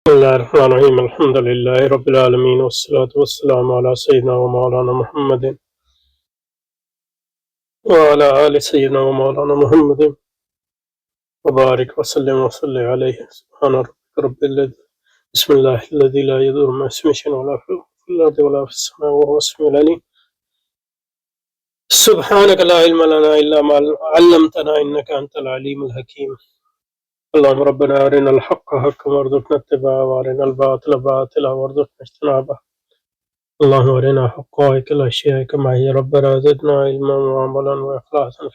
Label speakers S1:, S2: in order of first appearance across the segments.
S1: بسم الله الرحمن الرحيم الحمد لله رب العالمين والصلاة والسلام على سيدنا ومولانا محمد وعلى آل سيدنا ومولانا محمد وبارك وسلم وصلي عليه سبحان ربك رب العزة بسم الله الذي لا يضر مع اسمه شيء ولا في الأرض ولا في السماء وهو السميع العليم سبحانك لا علم لنا إلا ما علمتنا إنك أنت العليم الحكيم اللهم ربنا أرنا الحق حقا وارزقنا اتباعه وأرنا الباطل باطلا وارزقنا اجتنابه اللهم أرنا حقائق الأشياء كما هي ربنا زدنا علما وعملا وإخلاصا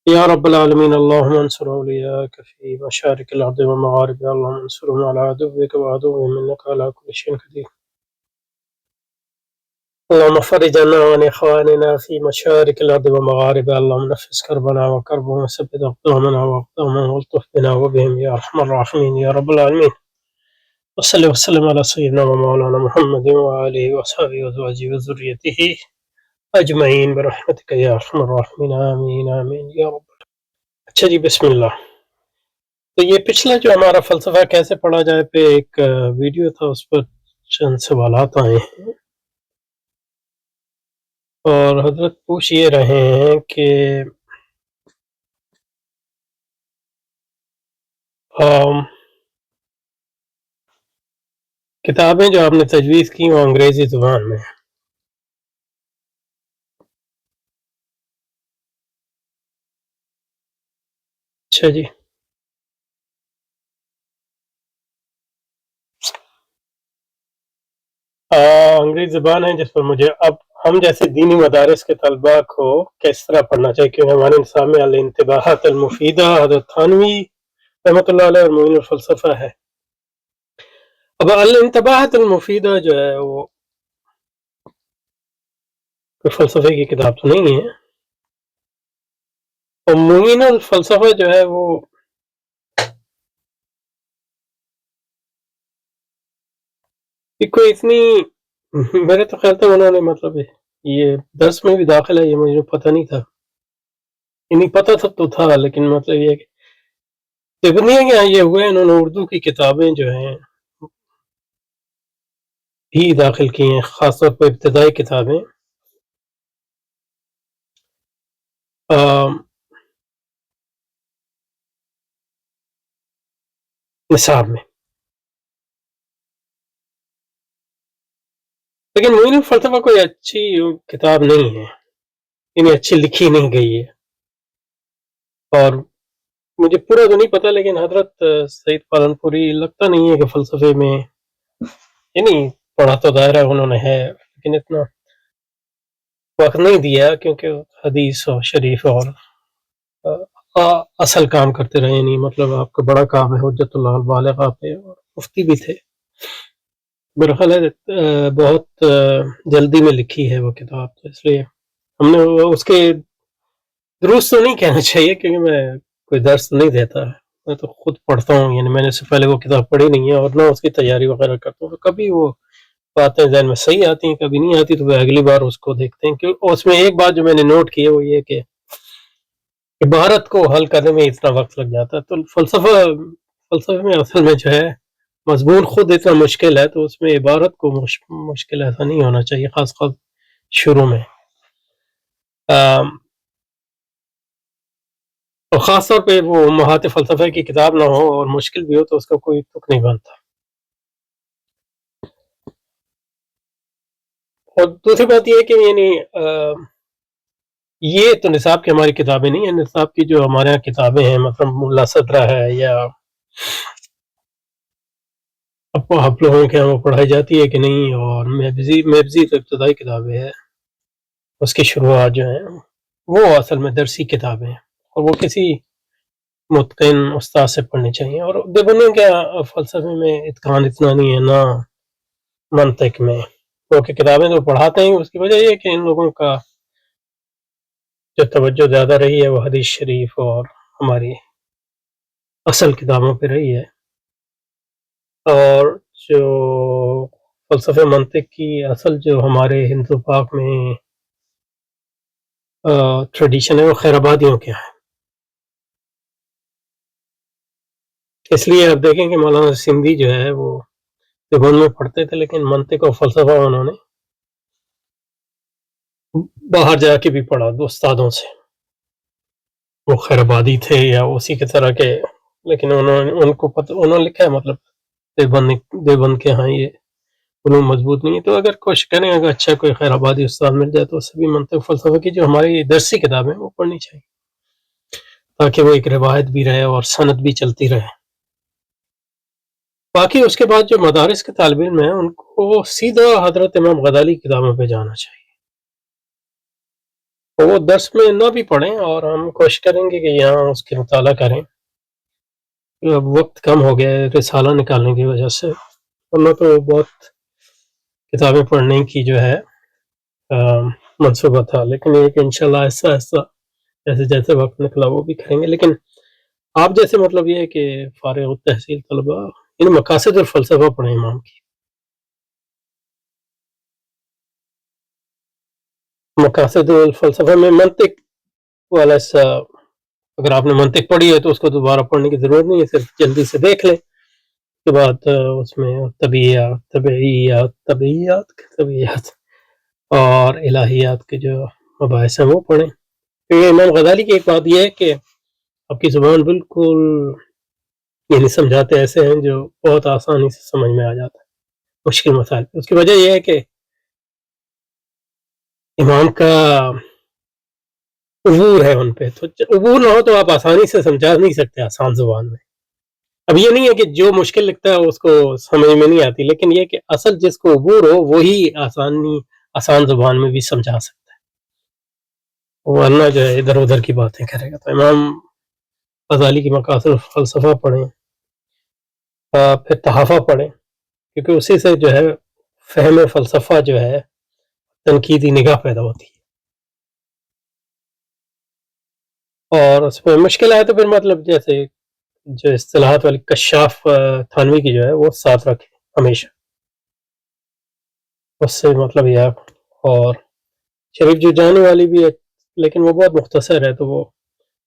S1: يا رب العالمين اللهم انصر أولياءك في مشارق الأرض ومغاربها اللهم انصرهم على عدوك وعدوهم إنك على كل شيء قدير اللهم فرج عنا وعن إخواننا في مشارق الأرض ومغاربها اللهم نفس كربنا وكربهم وثبت أقدامنا وأقدامهم والطف بنا وبهم يا أرحم الراحمين يا رب العالمين وصلى وسلم على سيدنا ومولانا محمد وآله وصحبه وأزواجه وذريته اجمعین برحمتک یا ارحم الراحمین آمین آمین یا رب۔ اچھا جی، بسم اللہ۔ تو یہ پچھلا جو ہمارا فلسفہ کیسے پڑھا جائے پہ ایک ویڈیو تھا، اس پر چند سوالات آئے ہیں اور حضرت پوچھ یہ رہے ہیں کہ کتابیں جو آپ نے تجویز کی وہ انگریزی زبان میں ہیں۔ اچھا جی، انگریزی زبان ہے جس پر مجھے اب ہم جیسے دینی مدارس کے طلباء کو کس طرح پڑھنا چاہیے، کیونکہ ہمارے نصاب میں الانتباہات المفیدہ حضرت تھانوی رحمۃ اللہ علیہ اور معین الفلسفہ ہے۔ اب الانتباہات المفیدہ جو ہے وہ کوئی فلسفے کی کتاب تو نہیں ہے، اور معین الفلسفہ جو ہے وہ کوئی اتنی، میرے تو خیال تھا انہوں نے مطلب یہ درس میں بھی داخل ہے، یہ مجھے پتہ نہیں تھا، یعنی پتہ تھا تو تھا، لیکن مطلب یہ کہ ابنیہ کے یہ ہوئے انہوں نے اردو کی کتابیں جو ہیں بھی داخل کی ہیں، خاص طور پر ابتدائی کتابیں نصاب میں، لیکن معین الفلسفہ کوئی اچھی کتاب نہیں ہے، یعنی اچھی لکھی نہیں گئی ہے، اور مجھے پورا تو نہیں پتہ، لیکن حضرت سعید پالنپوری لگتا نہیں ہے کہ فلسفے میں، یعنی پڑھا تو دائرہ انہوں نے ہے لیکن اتنا وقت نہیں دیا، کیونکہ حدیث اور شریف اور اصل کام کرتے رہے، یعنی مطلب آپ کا بڑا کام ہے حجت اللہ البالغ پہ، اور مفتی بھی تھے، میرا خیال ہے بہت جلدی میں لکھی ہے وہ کتاب، تو اس لیے ہم نے اس کے دروس تو نہیں کہنا چاہیے، کیونکہ میں کوئی درس تو نہیں دیتا، میں تو خود پڑھتا ہوں، یعنی میں نے اس سے پہلے وہ کتاب پڑھی نہیں ہے اور نہ اس کی تیاری وغیرہ کرتا ہوں، تو کبھی وہ باتیں ذہن میں صحیح آتی ہیں کبھی نہیں آتی، تو وہ اگلی بار اس کو دیکھتے ہیں، کہ اس میں ایک بات جو میں نے نوٹ کی ہے وہ یہ کہ عبارت کو حل کرنے میں اتنا وقت لگ جاتا ہے، تو فلسفے میں اصل میں جو ہے مضمون خود اتنا مشکل ہے، تو اس میں عبارت کو مشکل ایسا نہیں ہونا چاہیے، خاص شروع میں، اور خاص طور پہ وہ امہات فلسفہ کی کتاب نہ ہو اور مشکل بھی ہو تو اس کا کوئی تک نہیں بنتا۔ اور دوسری بات یہ ہے کہ یعنی یہ تو نصاب کی ہماری کتابیں نہیں ہیں، نصاب کی جو ہمارے یہاں کتابیں ہیں، مثلا ملا صدرہ ہے یا آپ لوگوں کے یہاں وہ پڑھائی جاتی ہے کہ نہیں، اور میبزی تو ابتدائی کتابیں ہیں، اس کی شروعات جو ہیں وہ اصل میں درسی کتابیں ہیں، اور وہ کسی متقن استاد سے پڑھنی چاہیے، اور دیوبندیوں کے فلسفے میں اتقان اتنا نہیں ہے، نہ منطق میں، کیونکہ کتابیں جو پڑھاتے ہیں اس کی وجہ یہ ہے کہ ان لوگوں کا جو توجہ زیادہ رہی ہے وہ حدیث شریف اور ہماری اصل کتابوں پہ رہی ہے، اور جو فلسفہ منطق کی اصل جو ہمارے ہندو پاک میں ٹریڈیشن ہے وہ خیر آبادیوں کے ہے، اس لیے آپ دیکھیں کہ مولانا سندھی جو ہے وہ دیوبند میں پڑھتے تھے، لیکن منطق اور فلسفہ انہوں نے باہر جا کے بھی پڑھا استادوں سے، وہ خیر آبادی تھے یا اسی کے طرح کے، لیکن ان کو انہوں نے لکھا ہے مطلب دیوبند کے ہاں یہ علوم مضبوط نہیں ہے، تو اگر کوشش کریں اگر اچھا کوئی خیر آبادی استاد مل جائے تو اس سے بھی منطق فلسفہ کی جو ہماری درسی کتابیں وہ پڑھنی چاہیے، تاکہ وہ ایک روایت بھی رہے اور سند بھی چلتی رہے۔ باقی اس کے بعد جو مدارس کے طالب علم ہیں ان کو سیدھا حضرت امام غزالی کی کتابوں پہ جانا چاہیے، وہ درس میں نہ بھی پڑھیں، اور ہم کوشش کریں گے کہ یہاں اس کے مطالعہ کریں۔ اب وقت کم ہو گیا ہے رسالہ نکالنے کی وجہ سے، ورنہ تو بہت کتابیں پڑھنے کی جو ہے منصوبہ تھا، لیکن یہ کہ انشاءاللہ آہستہ آہستہ جیسے جیسے وقت نکلا وہ بھی کریں گے۔ لیکن آپ جیسے مطلب یہ ہے کہ فارغ التحصیل طلباء ان مقاصد الفلسفہ پڑھیں امام کی، مقاصد الفلسفہ میں منطق والا حصہ، اگر آپ نے منطق پڑھی ہے تو اس کو دوبارہ پڑھنے کی ضرورت نہیں ہے، صرف جلدی سے دیکھ لیں، اس کے بعد اس میں طبیعیات اور الہیات کے جو مباحث ہیں وہ پڑھیں، کیونکہ امام غزالی کی ایک بات یہ ہے کہ آپ کی زبان بالکل یعنی سمجھاتے ایسے ہیں جو بہت آسانی سے سمجھ میں آ جاتا ہے مشکل مسائل۔ اس کی وجہ یہ ہے کہ امام کا عبور ہے ان پہ، تو عبور نہ ہو تو آپ آسانی سے سمجھا نہیں سکتے آسان زبان میں۔ اب یہ نہیں ہے کہ جو مشکل لگتا ہے اس کو سمجھ میں نہیں آتی، لیکن یہ کہ اصل جس کو عبور ہو وہی آسان زبان میں بھی سمجھا سکتا ہے، ورنہ جو ہے ادھر ادھر کی باتیں کرے گا۔ تو امام غزالی کی مقاصد فلسفہ پڑھیں، پھر تحفہ پڑھیں، کیونکہ اسی سے جو ہے فہم فلسفہ جو ہے تنقیدی نگاہ پیدا ہوتی ہے، اور اس میں مشکل آئے تو پھر مطلب جیسے جو اصطلاحات والی کشاف تھانوی کی جو ہے وہ ساتھ رکھیں ہمیشہ، اس سے مطلب یہ آپ، اور شریف جو جانے والی بھی ہے لیکن وہ بہت مختصر ہے تو وہ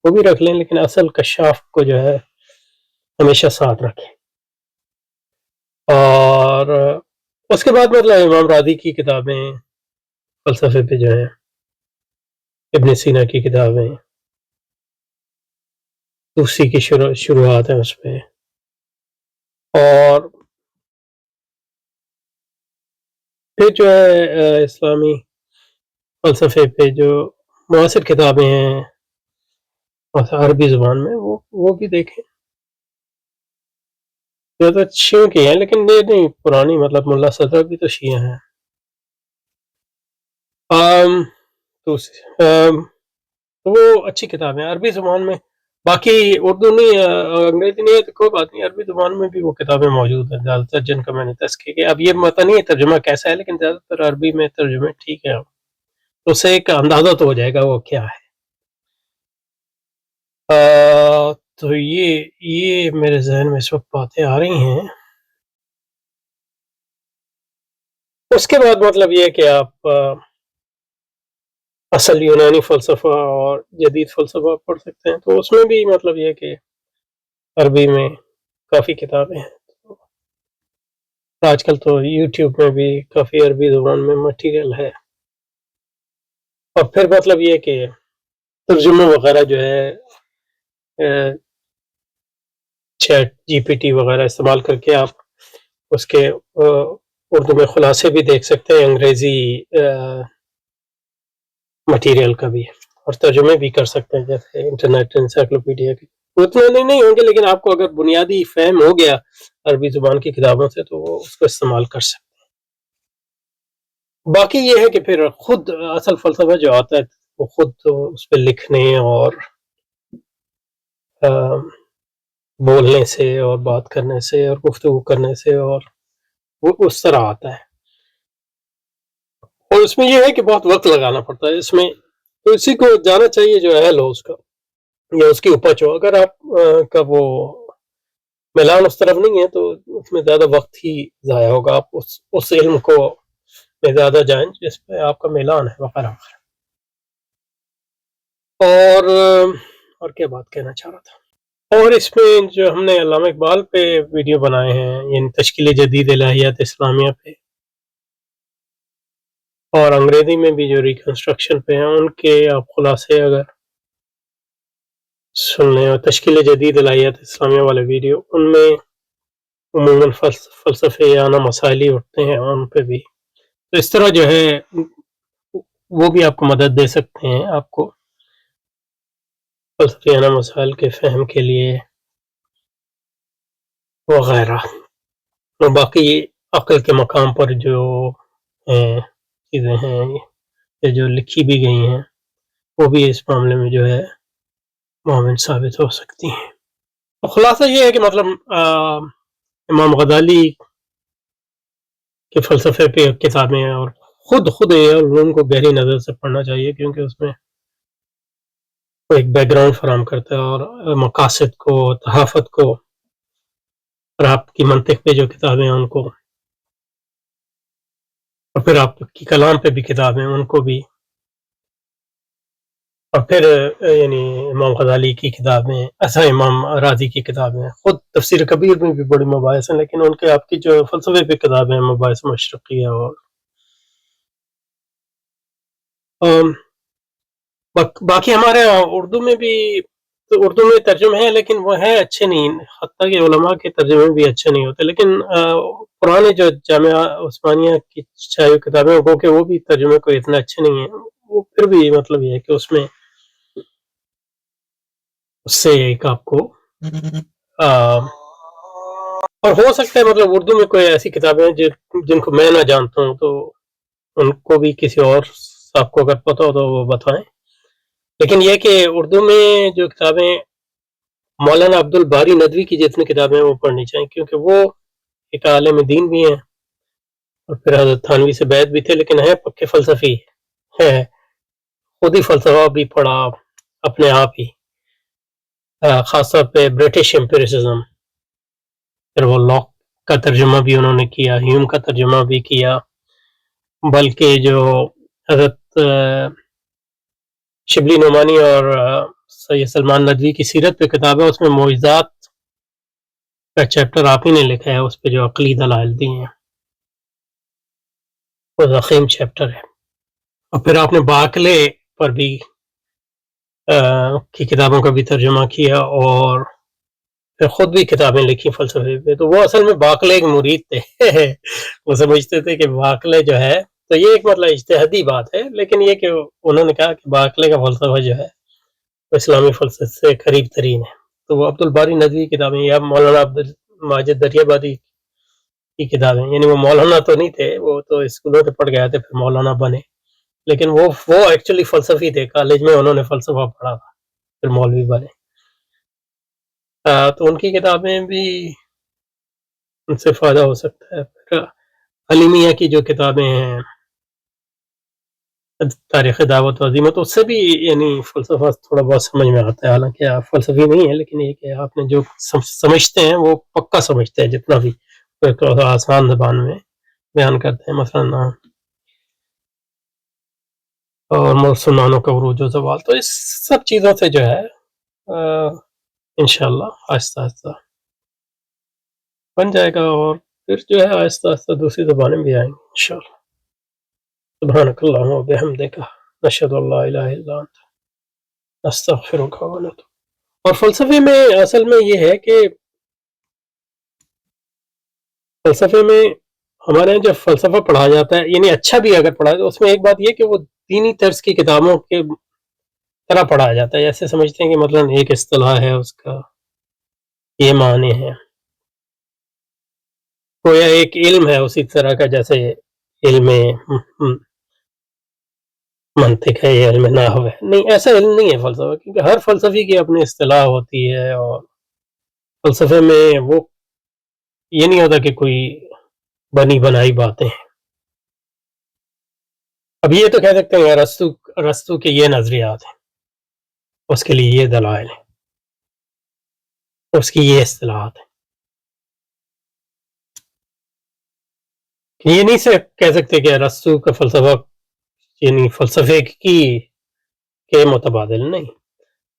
S1: بھی رکھ لیں، لیکن اصل کشاف کو جو ہے ہمیشہ ساتھ رکھیں۔ اور اس کے بعد مطلب امام راضی کی کتابیں فلسفے پہ جو ہیں، ابن سینا کی کتابیں، توسی کی شروعات ہیں اس پہ، اور پھر جو ہے اسلامی فلسفے پہ جو معاصر کتابیں ہیں عربی زبان میں وہ بھی دیکھیں، زیادہ شیعوں کی ہیں لیکن یہ نہیں پرانی، مطلب ملا صدر بھی تو شیعہ ہیں۔ تو وہ اچھی کتابیں عربی زبان میں، باقی اردو نہیں انگریزی نہیں ہے تو کوئی بات نہیں، عربی زبان میں بھی وہ کتابیں موجود ہیں زیادہ تر جن کا میں نے تذکیہ کیا۔ اب یہ پتہ نہیں ہے ترجمہ کیسا ہے، لیکن زیادہ تر عربی میں ترجمے ٹھیک ہے، تو اس سے ایک اندازہ تو ہو جائے گا وہ کیا ہے۔ تو یہ میرے ذہن میں اس وقت باتیں آ رہی ہیں۔ اس کے بعد مطلب یہ کہ آپ اصل یونانی فلسفہ اور جدید فلسفہ پڑھ سکتے ہیں، تو اس میں بھی مطلب یہ کہ عربی میں کافی کتابیں ہیں، آج کل تو یوٹیوب میں بھی کافی عربی زبان میں مٹیریل ہے، اور پھر مطلب یہ کہ ترجمہ وغیرہ جو ہے چیٹ جی پی ٹی وغیرہ استعمال کر کے آپ اس کے اردو میں خلاصے بھی دیکھ سکتے ہیں، انگریزی مٹیریل کا بھی، اور ترجمے بھی کر سکتے ہیں جیسے انٹرنیٹ انسائکلوپیڈیا کی۔ اتنے نہیں ہوں گے لیکن آپ کو اگر بنیادی فہم ہو گیا عربی زبان کی کتابوں سے تو وہ اس کو استعمال کر سکتے ہیں۔ باقی یہ ہے کہ پھر خود اصل فلسفہ جو آتا ہے وہ خود اس پہ لکھنے اور بولنے سے اور بات کرنے سے اور گفتگو کرنے سے، اور وہ اس طرح آتا ہے، اور اس میں یہ ہے کہ بہت وقت لگانا پڑتا ہے اس میں، تو اسی کو جانا چاہیے جو اہل ہو اس کا یا اس کی اپج ہو۔ اگر آپ کا وہ میلان اس طرف نہیں ہے تو اس میں زیادہ وقت ہی ضائع ہوگا، آپ اس علم کو میں زیادہ جائیں جس پہ آپ کا میلان ہے وغیرہ وغیرہ۔ اور کیا بات کہنا چاہ رہا تھا، اور اس میں جو ہم نے علامہ اقبال پہ ویڈیو بنائے ہیں، یعنی تشکیل جدید الہیات اسلامیہ پہ، اور انگریزی میں بھی جو ریکنسٹرکشن پہ ہیں، ان کے آپ خلاصے اگر سن لیں، اور تشکیل جدید الہیات اسلامیہ والے ویڈیو، ان میں عموماً فلسفیانہ مسائل ہی اٹھتے ہیں، ان پہ بھی تو اس طرح جو ہے وہ بھی آپ کو مدد دے سکتے ہیں، آپ کو فلسفیانہ مسائل کے فہم کے لیے وغیرہ. اور باقی عقل کے مقام پر جو چیزیں ہیں یا جو لکھی بھی گئی ہیں، وہ بھی اس معاملے میں جو ہے معاون ثابت ہو سکتی ہیں. تو خلاصہ یہ ہے کہ مطلب امام غزالی کے فلسفے پہ کتابیں، اور خود علوم کو گہری نظر سے پڑھنا چاہیے، کیونکہ اس میں ایک بیک گراؤنڈ فراہم کرتا ہے، اور مقاصد کو، تحافت کو، اور آپ کی منطق پہ جو کتابیں ہیں ان کو، اور پھر آپ کی کلام پہ بھی کتابیں ان کو بھی، اور پھر یعنی امام غزالی کی کتابیں، ایسا امام راضی کی کتابیں، خود تفسیر کبیر میں بھی بڑی مباحث ہیں، لیکن ان کے آپ کی جو فلسفے پہ کتابیں ہیں، مباحث مشرقیہ، اور باقی ہمارے اردو میں بھی، تو اردو میں ترجمے ہیں لیکن وہ ہیں اچھے نہیں، حتیٰ کہ علماء کے ترجمے بھی اچھے نہیں ہوتے، لیکن پرانے جو جامعہ عثمانیہ کی چاہے کتابیں ہو کہ وہ بھی ترجمے کوئی اتنے اچھے نہیں ہیں، وہ پھر بھی مطلب یہ ہے کہ اس میں اس سے ایک آپ کو اور ہو سکتا ہے مطلب اردو میں کوئی ایسی کتابیں ہیں جن کو میں نہ جانتا ہوں، تو ان کو بھی کسی اور صاحب کو اگر پتہ ہو تو وہ بتائیں. لیکن یہ کہ اردو میں جو کتابیں مولانا عبد الباری ندوی کی جتنی کتابیں ہیں وہ پڑھنی چاہیے، کیونکہ وہ ایک عالم دین بھی ہیں، اور پھر حضرت تھانوی سے بیعت بھی تھے، لیکن ہے پکے فلسفی ہے، خود ہی فلسفہ بھی پڑھا اپنے آپ ہی، خاص طور پہ برٹش امپیریسزم، پھر وہ لاک کا ترجمہ بھی انہوں نے کیا، ہیوم کا ترجمہ بھی کیا، بلکہ جو حضرت شبلی نعمانی اور سید سلمان ندوی کی سیرت پہ کتاب ہے، اس میں معجزات کا چیپٹر آپ ہی نے لکھا ہے، اس پہ جو عقلی دلائل دی ہیں وہ ضخیم چیپٹر ہے. اور پھر آپ نے باقلے پر بھی کی کتابوں کا بھی ترجمہ کیا، اور پھر خود بھی کتابیں لکھی فلسفے پہ. تو وہ اصل میں باقلے ایک مرید تھے وہ سمجھتے تھے کہ باقلے جو ہے، تو یہ ایک مطلب اجتہادی بات ہے، لیکن یہ کہ انہوں نے کہا کہ باقلے کا فلسفہ جو ہے وہ اسلامی فلسفے سے قریب ترین ہے. تو وہ عبد الباری ندوی کتابیں، یا مولانا عبد الماجد دریابادی کی کتابیں، یعنی وہ مولانا تو نہیں تھے، وہ تو اسکولوں سے پڑھ گئے تھے پھر مولانا بنے، لیکن وہ ایکچولی فلسفی تھے، کالج میں انہوں نے فلسفہ پڑھا تھا پھر مولوی بنے. تو ان کی کتابیں بھی ان سے فائدہ ہو سکتا ہے. پھر علی میاں کی جو کتابیں ہیں، تاریخ دعوت و عظیمت، اس سے بھی یعنی فلسفہ تھوڑا بہت سمجھ میں آتا ہے، حالانکہ آپ فلسفی نہیں ہے، لیکن یہ کہ آپ نے جو سمجھتے ہیں وہ پکا سمجھتے ہیں، جتنا بھی آسان زبان میں بیان کرتے ہیں، مثلا اور مسلمانوں کا عروج و زوال. تو اس سب چیزوں سے جو ہے انشاءاللہ آہستہ آہستہ بن جائے گا، اور پھر جو ہے آہستہ آہستہ دوسری زبانیں بھی آئیں گی انشاءاللہ. سبحانک اللہم و بحمدک، نشہد ان لا الہ الا انت، نستغفرک و نتوب. اور فلسفے میں اصل میں یہ ہے کہ فلسفے میں ہمارے یہاں جب فلسفہ پڑھا جاتا ہے، یعنی اچھا بھی اگر پڑھا تو اس میں ایک بات یہ کہ وہ دینی طرز کی کتابوں کے طرح پڑھایا جاتا ہے، ایسے سمجھتے ہیں کہ مثلا ایک اصطلاح ہے، اس کا یہ معنی ہے، گویا ایک علم ہے اسی طرح کا جیسے علم منطق ہے یا علم نحو ہے. نہیں، ایسا علم نہیں ہے فلسفہ، کیونکہ ہر فلسفی کی اپنی اصطلاح ہوتی ہے، اور فلسفے میں وہ یہ نہیں ہوتا کہ کوئی بنی بنائی باتیں ہیں. اب یہ تو کہہ سکتے ہیں ارسطو کے یہ نظریات ہیں، اس کے لیے یہ دلائل ہیں، اس کی یہ اصطلاحات ہیں. یہ نہیں سے کہہ سکتے کہ ارسطو کا فلسفہ یعنی فلسفے کے متبادل نہیں.